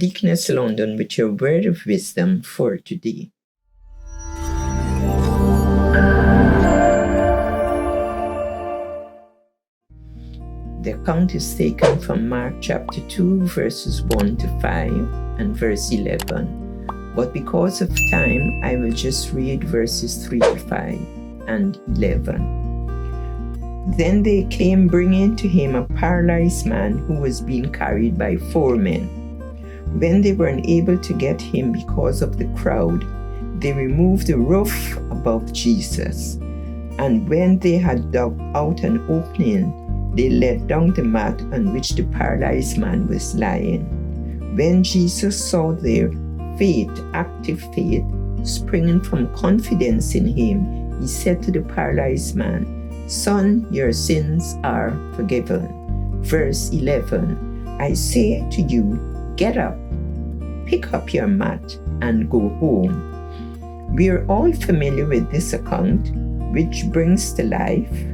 Deaconess London with your word of wisdom for today. The account is taken from Mark chapter 2, verses 1 to 5 and verse 11. But because of time, I will just read verses 3 to 5 and 11. Then they came bringing to him a paralyzed man who was being carried by 4 men. When they were unable to get him because of the crowd, they removed the roof above Jesus. And when they had dug out an opening, they let down the mat on which the paralyzed man was lying. When Jesus saw their faith, active faith, springing from confidence in him, he said to the paralyzed man, "Son, your sins are forgiven." Verse 11, I say to you, get up, pick up your mat, and go home. We are all familiar with this account, which brings to life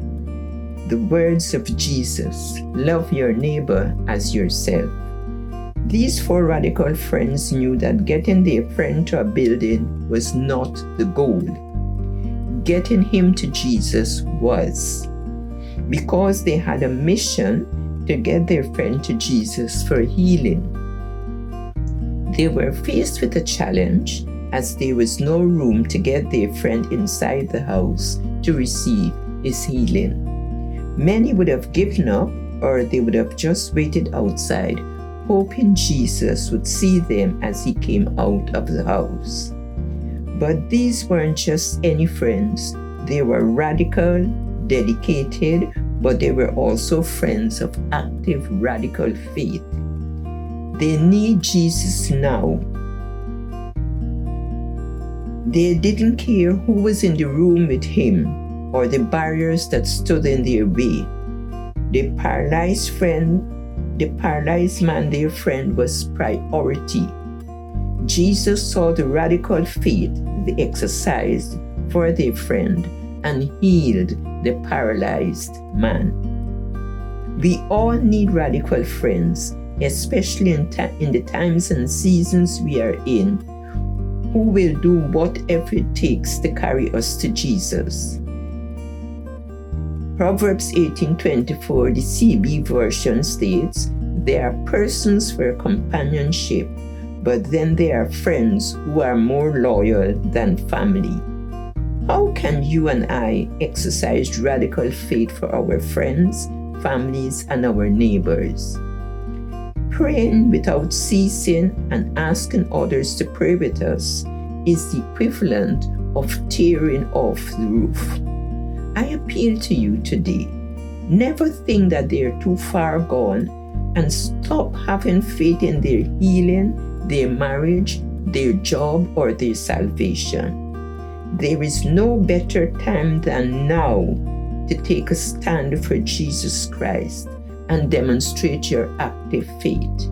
the words of Jesus, love your neighbor as yourself. These 4 radical friends knew that getting their friend to a building was not the goal. Getting him to Jesus was, because they had a mission to get their friend to Jesus for healing. They were faced with a challenge, as there was no room to get their friend inside the house to receive his healing. Many would have given up, or they would have just waited outside, hoping Jesus would see them as he came out of the house. But these weren't just any friends. They were radical, dedicated, but they were also friends of active radical faith. They need Jesus now. They didn't care who was in the room with him or the barriers that stood in their way. The paralyzed man, their friend, was priority. Jesus saw the radical faith they exercised for their friend and healed the paralyzed man. We all need radical friends, especially in the times and seasons we are in, who will do whatever it takes to carry us to Jesus. Proverbs 18:24, the CB version states, there are persons for companionship, but then there are friends who are more loyal than family. How can you and I exercise radical faith for our friends, families, and our neighbors? Praying without ceasing and asking others to pray with us is the equivalent of tearing off the roof. I appeal to you today, never think that they are too far gone, and stop having faith in their healing, their marriage, their job, or their salvation. There is no better time than now to take a stand for Jesus Christ and demonstrate your active faith.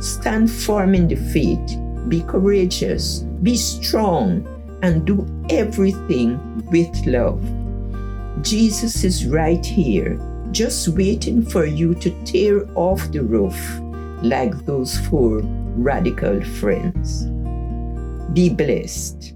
Stand firm in the faith, be courageous, be strong, and do everything with love. Jesus is right here, just waiting for you to tear off the roof like those 4 radical friends. Be blessed.